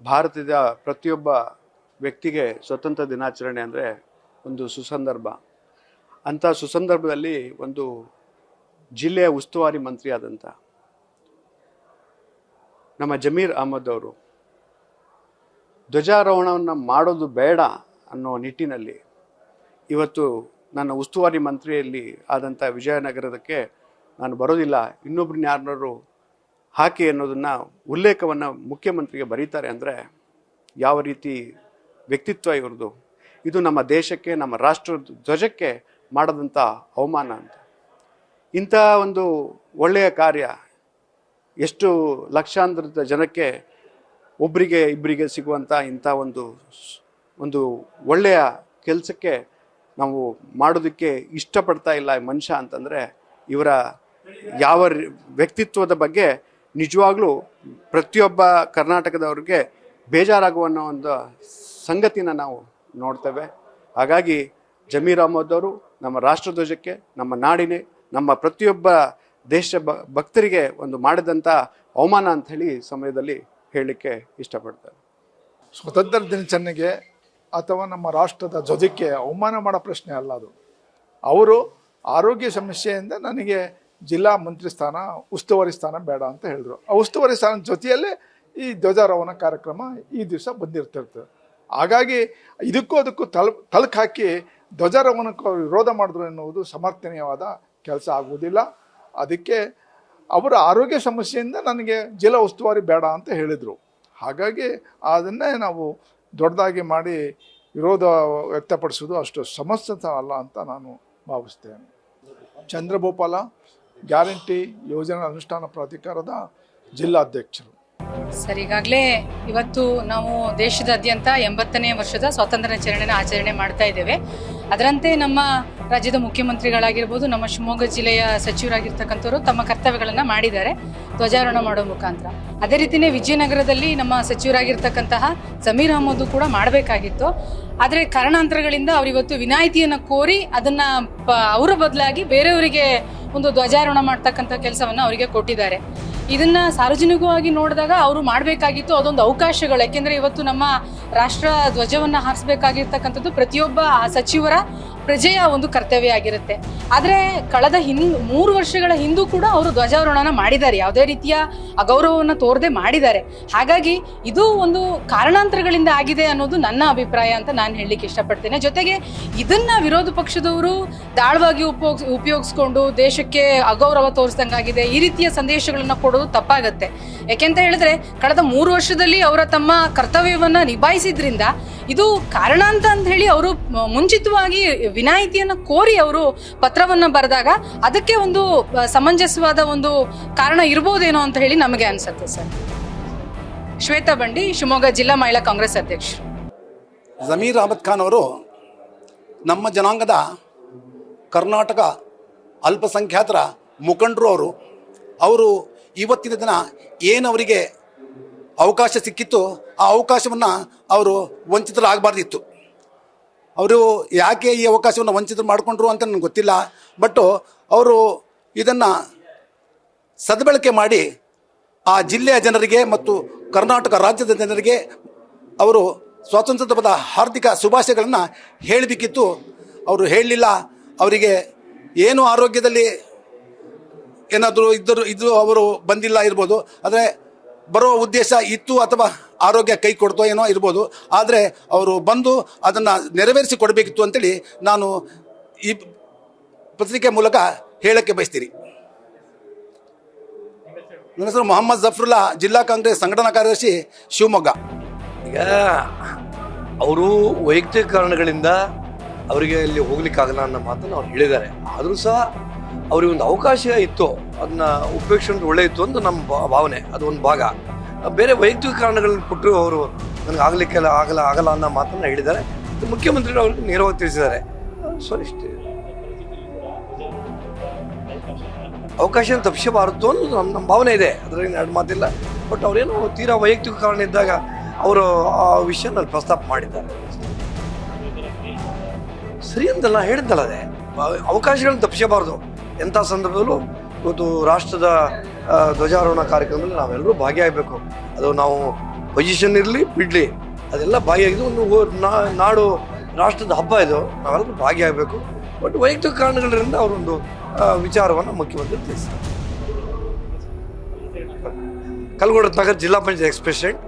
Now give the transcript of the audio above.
ಭಾರತದ ಪ್ರತಿಯೊಬ್ಬ ವ್ಯಕ್ತಿಗೆ ಸ್ವತಂತ್ರ ದಿನಾಚರಣೆ ಅಂದರೆ ಒಂದು ಸುಸಂದರ್ಭ. ಅಂಥ ಸುಸಂದರ್ಭದಲ್ಲಿ ಒಂದು ಜಿಲ್ಲೆಯ ಉಸ್ತುವಾರಿ ಮಂತ್ರಿಯಾದಂಥ ನಮ್ಮ ಜಮೀರ್ ಅಹಮದ್ ಅವರು ಧ್ವಜಾರೋಹಣವನ್ನು ಮಾಡೋದು ಬೇಡ ಅನ್ನೋ ನಿಟ್ಟಿನಲ್ಲಿ ಇವತ್ತು ನನ್ನ ಉಸ್ತುವಾರಿ ಮಂತ್ರಿಯಲ್ಲಿ ಆದಂಥ ವಿಜಯನಗರದಕ್ಕೆ ನಾನು ಬರೋದಿಲ್ಲ, ಇನ್ನೊಬ್ಬರನ್ನ ಯಾರನ್ನಾರು ಹಾಕಿ ಅನ್ನೋದನ್ನು ಉಲ್ಲೇಖವನ್ನು ಮುಖ್ಯಮಂತ್ರಿಗೆ ಬರೀತಾರೆ ಅಂದರೆ ಯಾವ ರೀತಿ ವ್ಯಕ್ತಿತ್ವ ಇವ್ರದ್ದು. ಇದು ನಮ್ಮ ದೇಶಕ್ಕೆ, ನಮ್ಮ ರಾಷ್ಟ್ರ ಧ್ವಜಕ್ಕೆ ಮಾಡದಂಥ ಅವಮಾನ ಅಂತ. ಇಂಥ ಒಂದು ಒಳ್ಳೆಯ ಕಾರ್ಯ ಎಷ್ಟು ಲಕ್ಷಾಂತರದ ಜನಕ್ಕೆ ಒಬ್ಬರಿಗೆ ಇಬ್ಬರಿಗೆ ಸಿಗುವಂಥ ಇಂಥ ಒಂದು ಒಳ್ಳೆಯ ಕೆಲಸಕ್ಕೆ ನಾವು ಮಾಡೋದಕ್ಕೆ ಇಷ್ಟಪಡ್ತಾ ಇಲ್ಲ ಮನುಷ್ಯ ಅಂತಂದರೆ ಇವರ ಯಾವ ವ್ಯಕ್ತಿತ್ವದ ಬಗ್ಗೆ ನಿಜವಾಗ್ಲೂ ಪ್ರತಿಯೊಬ್ಬ ಕರ್ನಾಟಕದವ್ರಿಗೆ ಬೇಜಾರಾಗುವ ಒಂದು ಸಂಗತಿನ ನಾವು ನೋಡ್ತೇವೆ. ಹಾಗಾಗಿ ಜಮೀರ್ ಅಹಮದ್ ಅವರು ನಮ್ಮ ರಾಷ್ಟ್ರಧ್ವಜಕ್ಕೆ, ನಮ್ಮ ನಾಡಿನೇ, ನಮ್ಮ ಪ್ರತಿಯೊಬ್ಬ ದೇಶ ಭಕ್ತರಿಗೆ ಒಂದು ಮಾಡಿದಂಥ ಅವಮಾನ ಅಂತ ಹೇಳಿ ಸಮಯದಲ್ಲಿ ಹೇಳಲಿಕ್ಕೆ ಇಷ್ಟಪಡ್ತಾರೆ. ಸ್ವತಂತ್ರ ದಿನಾಚರಣೆಗೆ ಅಥವಾ ನಮ್ಮ ರಾಷ್ಟ್ರದ ಧ್ವಜಕ್ಕೆ ಅವಮಾನ ಮಾಡೋ ಪ್ರಶ್ನೆ ಅಲ್ಲ ಅದು. ಅವರು ಆರೋಗ್ಯ ಸಮಸ್ಯೆಯಿಂದ ನನಗೆ ಜಿಲ್ಲಾ ಮಂತ್ರಿ ಸ್ಥಾನ, ಉಸ್ತುವಾರಿ ಸ್ಥಾನ ಬೇಡ ಅಂತ ಹೇಳಿದ್ರು. ಆ ಉಸ್ತುವಾರಿ ಸ್ಥಾನದ ಜೊತೆಯಲ್ಲೇ ಈ ಧ್ವಜಾರೋಹಣ ಕಾರ್ಯಕ್ರಮ ಈ ದಿವಸ ಬಂದಿರ್ತಿರ್ತದೆ. ಹಾಗಾಗಿ ಅದಕ್ಕೂ ತಳಕು ಹಾಕಿ ಧ್ವಜಾರೋಹಣಕ್ಕೆ ವಿರೋಧ ಮಾಡಿದ್ರು ಎನ್ನುವುದು ಸಮರ್ಥನೀಯವಾದ ಕೆಲಸ ಆಗುವುದಿಲ್ಲ. ಅದಕ್ಕೆ ಅವರ ಆರೋಗ್ಯ ಸಮಸ್ಯೆಯಿಂದ ನನಗೆ ಜಿಲ್ಲಾ ಉಸ್ತುವಾರಿ ಬೇಡ ಅಂತ ಹೇಳಿದರು. ಹಾಗಾಗಿ ಅದನ್ನೇ ನಾವು ದೊಡ್ಡದಾಗಿ ಮಾಡಿ ವಿರೋಧ ವ್ಯಕ್ತಪಡಿಸೋದು ಅಷ್ಟು ಸಮಸ್ಯೆ ಅಲ್ಲ ಅಂತ ನಾನು ಭಾವಿಸ್ತೇನೆ. ಚಂದ್ರಭೂಪಾಲ, ಗ್ಯಾರಂಟಿ ಯೋಜನಾ ಅನುಷ್ಠಾನ ಪ್ರಾಧಿಕಾರದ ಜಿಲ್ಲಾಧ್ಯಕ್ಷರು. ಸರ್, ಈಗಾಗಲೇ ಇವತ್ತು ನಾವು ದೇಶದಾದ್ಯಂತ 80ನೇ ವರ್ಷದ ಸ್ವಾತಂತ್ರ್ಯ ದಿನಾಚರಣೆನ ಆಚರಣೆ ಮಾಡ್ತಾ ಇದ್ದೇವೆ. ಅದರಂತೆ ನಮ್ಮ ರಾಜ್ಯದ ಮುಖ್ಯಮಂತ್ರಿಗಳಾಗಿರ್ಬೋದು, ನಮ್ಮ ಶಿವಮೊಗ್ಗ ಜಿಲ್ಲೆಯ ಸಚಿವರಾಗಿರ್ತಕ್ಕಂಥವ್ರು ತಮ್ಮ ಕರ್ತವ್ಯಗಳನ್ನು ಮಾಡಿದ್ದಾರೆ ಧ್ವಜಾರೋಹಣ ಮಾಡೋ ಮುಖಾಂತರ. ಅದೇ ರೀತಿಯೇ ವಿಜಯನಗರದಲ್ಲಿ ನಮ್ಮ ಸಚಿವರಾಗಿರ್ತಕ್ಕಂತಹ ಜಮೀರ್ ಅಹಮದ್ ಕೂಡ ಮಾಡಬೇಕಾಗಿತ್ತು. ಆದರೆ ಕಾರಣಾಂತರಗಳಿಂದ ಅವರಿವತ್ತು ವಿನಾಯಿತಿಯನ್ನು ಕೋರಿ ಅದನ್ನು ಅವರ ಬದಲಾಗಿ ಬೇರೆಯವರಿಗೆ ಒಂದು ಧ್ವಜಾರೋಹಣ ಮಾಡ್ತಕ್ಕಂಥ ಕೆಲಸವನ್ನು ಅವರಿಗೆ ಕೊಟ್ಟಿದ್ದಾರೆ. ಇದನ್ನು ಸಾರ್ವಜನಿಕವಾಗಿ ನೋಡಿದಾಗ ಅವರು ಮಾಡಬೇಕಾಗಿತ್ತು ಅದೊಂದು ಅವಕಾಶಗಳು. ಯಾಕೆಂದರೆ ಇವತ್ತು ನಮ್ಮ ರಾಷ್ಟ್ರ ಧ್ವಜವನ್ನು ಹಾರಿಸಬೇಕಾಗಿರ್ತಕ್ಕಂಥದ್ದು ಪ್ರತಿಯೊಬ್ಬ ಸಚಿವರ ಪ್ರಜೆಯ ಒಂದು ಕರ್ತವ್ಯ ಆಗಿರುತ್ತೆ. ಆದರೆ ಕಳೆದ 3 ವರ್ಷಗಳ ಹಿಂದೂ ಕೂಡ ಅವರು ಧ್ವಜಾರೋಹಣ ಮಾಡಿದ್ದಾರೆ, ಯಾವುದೇ ರೀತಿಯ ಅಗೌರವವನ್ನು ತೋರದೆ ಮಾಡಿದ್ದಾರೆ. ಹಾಗಾಗಿ ಇದು ಒಂದು ಕಾರಣಾಂತರಗಳಿಂದ ಆಗಿದೆ ಅನ್ನೋದು ನನ್ನ ಅಭಿಪ್ರಾಯ ಅಂತ ನಾನು ಹೇಳಲಿಕ್ಕೆ ಇಷ್ಟಪಡ್ತೇನೆ. ಜೊತೆಗೆ ಇದನ್ನ ವಿರೋಧ ಪಕ್ಷದವರು ದಾಳವಾಗಿ ಉಪಯೋಗಿಸ್ಕೊಂಡು ದೇಶಕ್ಕೆ ಅಗೌರವ ತೋರಿಸ್ದಂಗಾಗಿದೆ, ಈ ರೀತಿಯ ಸಂದೇಶಗಳನ್ನು ಕೊಡೋದು ತಪ್ಪಾಗತ್ತೆ. ಯಾಕೆಂತ ಹೇಳಿದ್ರೆ ಕಳೆದ 3 ವರ್ಷದಲ್ಲಿ ಅವರ ತಮ್ಮ ಕರ್ತವ್ಯವನ್ನ ನಿಭಾಯಿಸಿದ್ರಿಂದ ಇದು ಕಾರಣ ಅಂತ ಹೇಳಿ ಅವರು ಮುಂಚಿತವಾಗಿ ವಿನಾಯಿತಿಯನ್ನು ಕೋರಿ ಅವರು ಪತ್ರವನ್ನು ಬರೆದಾಗ ಅದಕ್ಕೆ ಒಂದು ಸಮಂಜಸವಾದ ಒಂದು ಕಾರಣ ಇರ್ಬೋದೇನೋ ಅಂತ ಹೇಳಿ ನಮಗೆ ಅನ್ಸುತ್ತೆ ಸರ್. ಶ್ವೇತಾ ಬಂಡಿ, ಶಿವಮೊಗ್ಗ ಜಿಲ್ಲಾ ಮಹಿಳಾ ಕಾಂಗ್ರೆಸ್ ಅಧ್ಯಕ್ಷರು. ಜಮೀರ್ ಅಹಮದ್ ಖಾನ್ ಅವರು ನಮ್ಮ ಜನಾಂಗದ ಕರ್ನಾಟಕ ಅಲ್ಪಸಂಖ್ಯಾತರ ಮುಖಂಡರು. ಅವರು ಇವತ್ತಿನ ದಿನ ಏನು ಅವರಿಗೆ ಅವಕಾಶ ಸಿಕ್ಕಿತ್ತು ಆ ಅವಕಾಶವನ್ನು ಅವರು ವಂಚಿತರಾಗಬಾರ್ದಿತ್ತು. ಅವರು ಯಾಕೆ ಈ ಅವಕಾಶವನ್ನು ವಂಚಿತರು ಮಾಡಿಕೊಂಡ್ರು ಅಂತ ನನಗೆ ಗೊತ್ತಿಲ್ಲ. ಬಟ್ ಅವರು ಇದನ್ನು ಸದ್ಬಳಕೆ ಮಾಡಿ ಆ ಜಿಲ್ಲೆಯ ಜನರಿಗೆ ಮತ್ತು ಕರ್ನಾಟಕ ರಾಜ್ಯದ ಜನರಿಗೆ ಅವರು ಸ್ವಾತಂತ್ರ್ಯ ದಿನದ ಹಾರ್ದಿಕ ಶುಭಾಶಯಗಳನ್ನು ಹೇಳಬೇಕಿತ್ತು. ಅವರು ಹೇಳಲಿಲ್ಲ. ಅವರಿಗೆ ಏನು ಆರೋಗ್ಯದಲ್ಲಿ ಏನಾದರೂ ಇದು ಅವರು ಬಂದಿಲ್ಲ ಇರ್ಬೋದು, ಆದರೆ ಬರೋ ಉದ್ದೇಶ ಇತ್ತು ಅಥವಾ ಆರೋಗ್ಯ ಕೈ ಕೊಡ್ತೋ ಏನೋ ಇರ್ಬೋದು. ಆದರೆ ಅವರು ಬಂದು ಅದನ್ನು ನೆರವೇರಿಸಿ ಕೊಡಬೇಕಿತ್ತು ಅಂತೇಳಿ ನಾನು ಈ ಪತ್ರಿಕೆ ಮೂಲಕ ಹೇಳಕ್ಕೆ ಬಯಸ್ತೀನಿ. ನನ್ನ ಹೆಸರು ಮೊಹಮ್ಮದ್ ಜಫರುಲ್ಲಾ, ಜಿಲ್ಲಾ ಕಾಂಗ್ರೆಸ್ ಸಂಘಟನಾ ಕಾರ್ಯದರ್ಶಿ, ಶಿವಮೊಗ್ಗ. ಈಗ ಅವರು ವೈಯಕ್ತಿಕ ಕಾರಣಗಳಿಂದ ಅವರಿಗೆ ಅಲ್ಲಿ ಹೋಗ್ಲಿಕ್ಕಾಗಲ್ಲ ಅನ್ನೋ ಮಾತನ್ನು ಅವ್ರು ಹೇಳಿದ್ದಾರೆ. ಆದರೂ ಸಹ ಅವ್ರಿಗೆ ಒಂದು ಅವಕಾಶ ಇತ್ತು, ಅದನ್ನ ಉಪೇಕ್ಷಣೆ ಒಳ್ಳೆ ಇತ್ತು ಅಂತ ನಮ್ಮ ಭಾವನೆ. ಅದು ಒಂದು ಭಾಗ. ಬೇರೆ ವೈಯಕ್ತಿಕ ಕಾರಣಗಳನ್ನ ಕೊಟ್ಟರು ಅವರು ನನಗೆ ಆಗಲ್ಲ ಅನ್ನೋ ಮಾತನ್ನು ಹೇಳಿದ್ದಾರೆ. ಮುಖ್ಯಮಂತ್ರಿಗಳು ಅವ್ರಿಗೆ ನೇರವಾಗಿ ತಿಳಿಸಿದ್ದಾರೆ. ಸೊ ಇಷ್ಟೇ, ಅವಕಾಶ ತಪ್ಪಿಸಬಾರದು ಅನ್ನೋದು ನಮ್ಮ ಭಾವನೆ ಇದೆ, ಅದರಲ್ಲಿ ಎರಡು ಮಾತಿಲ್ಲ. ಬಟ್ ಅವರೇನು ತೀರಾ ವೈಯಕ್ತಿಕ ಕಾರಣ ಇದ್ದಾಗ ಅವರು ಆ ವಿಷಯನ ಪ್ರಸ್ತಾಪ ಮಾಡಿದ್ದಾರೆ. ಸರಿ ಅಂತಲ್ಲ, ಹೇಳಿದ್ದಲ್ಲ, ಅದೇ ಅವಕಾಶಗಳನ್ನ ತಪ್ಪಿಸಬಾರ್ದು. ಎಂಥ ಸಂದರ್ಭದಲ್ಲೂ ಇವತ್ತು ರಾಷ್ಟ್ರದ ಧ್ವಜಾರೋಹಣ ಕಾರ್ಯಕ್ರಮದಲ್ಲಿ ನಾವೆಲ್ಲರೂ ಭಾಗಿಯಾಗಬೇಕು. ಅದು ನಾವು ಪೊಸಿಷನ್ ಇರಲಿ ಬಿಡಲಿ, ಅದೆಲ್ಲ ಭಾಗಿಯಾಗಿದ್ದು ಒಂದು ನಾಡು ರಾಷ್ಟ್ರದ ಹಬ್ಬ ಇದು, ನಾವೆಲ್ಲರೂ ಭಾಗಿಯಾಗಬೇಕು. ಬಟ್ ವೈಯಕ್ತಿಕ ಕಾರಣಗಳಿಂದ ಅವರೊಂದು ವಿಚಾರವನ್ನು ಮುಖ್ಯಮಂತ್ರಿ ತಿಳಿಸಿದ್ದಾರೆ. ಕಲ್ಗೋಡ ನಗರ ಜಿಲ್ಲಾ ಪಂಚಾಯತ್ ಎಕ್ಸ್ ಪ್ರೆಸಿಡೆಂಟ್.